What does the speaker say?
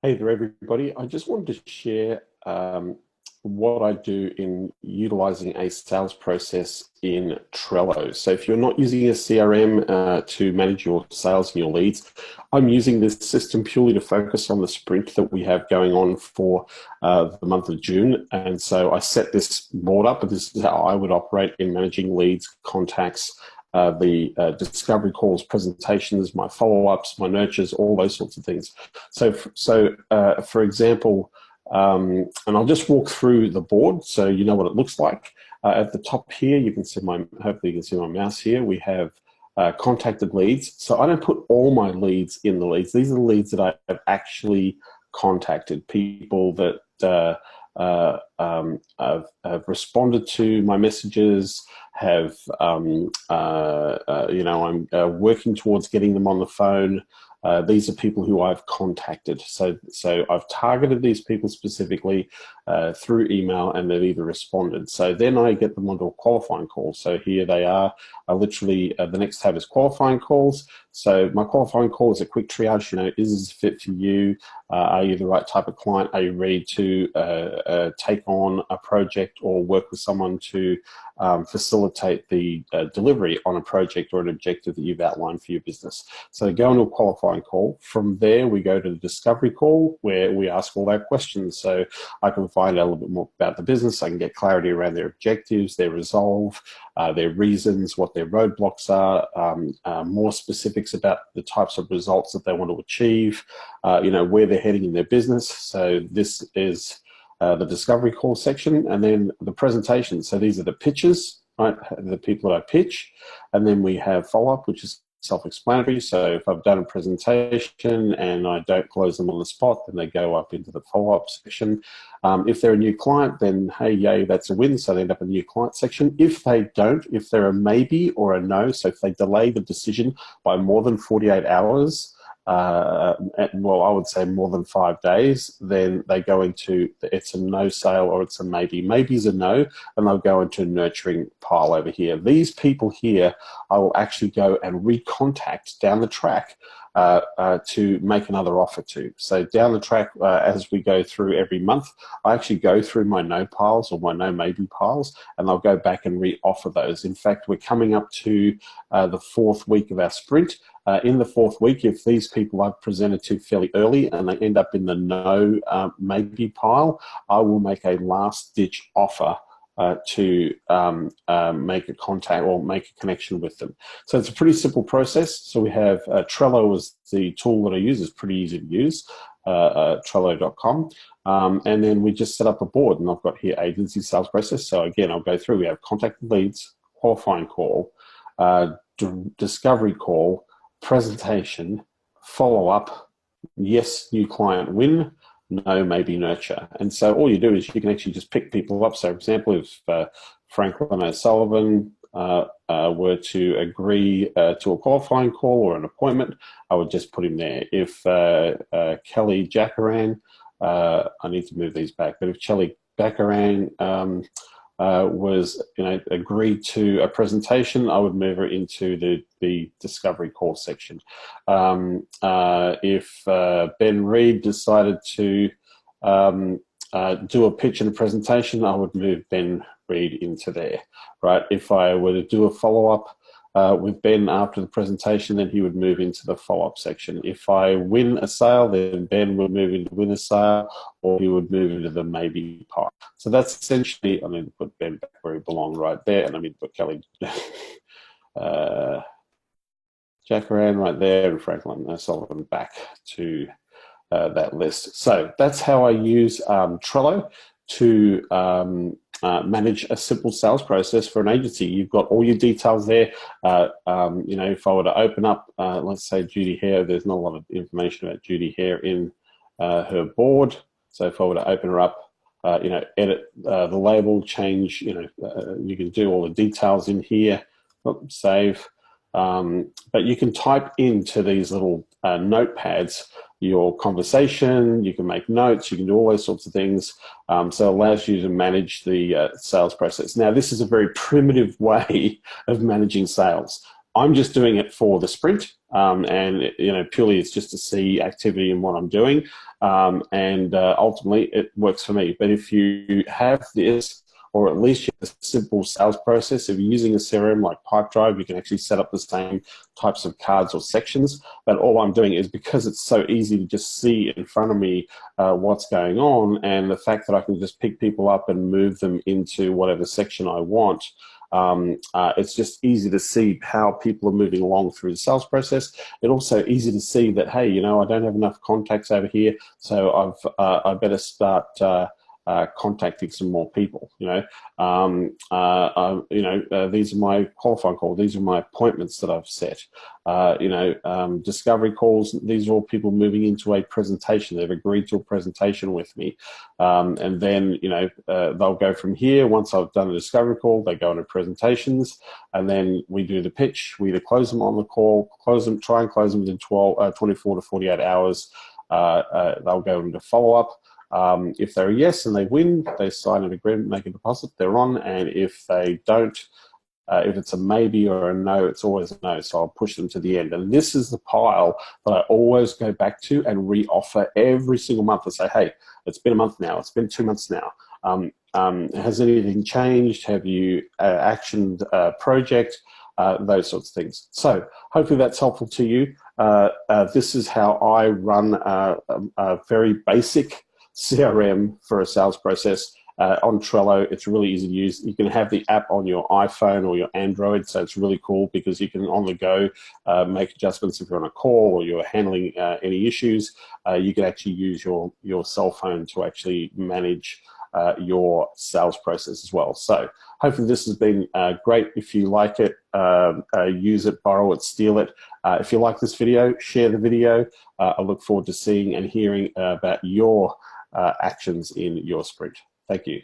Hey there, everybody. I just wanted to share what I do in utilizing a sales process in Trello. So if you're not using a CRM to manage your sales and your leads, I'm using this system purely to focus on the sprint that we have going on for the month of June. And so I set this board up, but this is how I would operate in managing leads, contacts, the discovery calls, presentations, my follow-ups, my nurtures, all those sorts of things. So for example, and I'll just walk through the board so you know what it looks like. At the top here, you can see hopefully you can see my mouse here. We have contacted leads. So I don't put all my leads in the leads. These are the leads that I have actually contacted, people that have responded to my messages, have, I'm working towards getting them on the phone. These are people who I've contacted. So I've targeted these people specifically through email, and they've either responded. So then I get them onto a qualifying call. So here they are. I literally, the next tab is qualifying calls. So my qualifying call is a quick triage. Is this fit for you? Are you the right type of client? Are you ready to take on a project or work with someone to facilitate the delivery on a project or an objective that you've outlined for your business? So go into a qualifying call. From there, we go to the discovery call where we ask all our questions. So I can find out a little bit more about the business. I can get clarity around their objectives, their resolve, their reasons, what their roadblocks are, more specifics about the types of results that they want to achieve, where they're heading in their business. So this is the discovery call section, and then the presentation. So these are the pitches, right? The people that I pitch, and then we have follow-up, which is self-explanatory. So if I've done a presentation and I don't close them on the spot, then they go up into the follow-up section. If they're a new client, then hey, yay, that's a win. So they end up in the new client section. If they don't, if they're a maybe or a no, so if they delay the decision by more than 48 hours, well, I would say more than 5 days, then they go into it's a no sale or it's a maybe. Maybe's a no, and they'll go into a nurturing pile over here. These people here, I will actually go and recontact down the track to make another offer to. So down the track, as we go through every month, I actually go through my no piles or my no maybe piles, and I'll go back and re-offer those. In fact, we're coming up to the 4th week of our sprint. In the 4th week, if these people I've presented to fairly early and they end up in the no maybe pile, I will make a last-ditch offer to make a contact or make a connection with them. So it's a pretty simple process. So we have Trello as the tool that I use. It's pretty easy to use, Trello.com. And then we just set up a board, and I've got here agency sales process. So again, I'll go through. We have contacted leads, qualifying call, discovery call, presentation, follow-up, yes, new client win, no, maybe nurture. And so all you do is you can actually just pick people up. So for example, if Franklin O'Sullivan were to agree to a qualifying call or an appointment, I would just put him there. If Kelly Jackaran, I need to move these back, but if Kelly Jackaran was agreed to a presentation, I would move her into the discovery call section. If Ben Reed decided to do a pitch and a presentation, I would move Ben Reed into there, right? If I were to do a follow-up with Ben after the presentation, then he would move into the follow-up section. If I win a sale, then Ben would move into win a sale, or he would move into the maybe part. So that's essentially, I mean, put Ben back where he belonged right there, and I mean, put Kelly Jackaran right there, and Franklin Sullivan back to that list. So that's how I use Trello to manage a simple sales process for an agency. You've got all your details there. If I were to open up, let's say Judy Hare, there's not a lot of information about Judy Hare in her board. So if I were to open her up, edit the label, change, you can do all the details in here, save. But you can type into these little notepads your conversation, you can make notes, you can do all those sorts of things. So it allows you to manage the sales process. Now, this is a very primitive way of managing sales. I'm just doing it for the sprint. and purely it's just to see activity in what I'm doing, and ultimately it works for me. But if you have this, or at least you have a simple sales process, if you're using a CRM like Pipedrive, you can actually set up the same types of cards or sections. But all I'm doing is, because it's so easy to just see in front of me what's going on, and the fact that I can just pick people up and move them into whatever section I want, it's just easy to see how people are moving along through the sales process. It's also easy to see that, hey, I don't have enough contacts over here, so I better start contacting some more people. These are my qualifying calls. These are my appointments that I've set. Discovery calls. These are all people moving into a presentation. They've agreed to a presentation with me, and then they'll go from here. Once I've done a discovery call, they go into presentations, and then we do the pitch. We either close them on the call, try and close them within 24 to 48 hours. They'll go into follow-up. If they're a yes and they win, they sign an agreement, make a deposit, they're on. And if they don't, if it's a maybe or a no, it's always a no. So I'll push them to the end. And this is the pile that I always go back to and re-offer every single month. I say, hey, it's been a month now. It's been 2 months now. Has anything changed? Have you actioned a project? Those sorts of things. So hopefully that's helpful to you. This is how I run a very basic CRM for a sales process on Trello. It's really easy to use. You can have the app on your iPhone or your Android, so it's really cool because you can on the go make adjustments if you're on a call or you're handling any issues. You can actually use your cell phone to actually manage your sales process as well. So hopefully this has been great. If you like it, use it, borrow it, steal it. If you like this video, share the video. I look forward to seeing and hearing about your actions in your sprint. Thank you.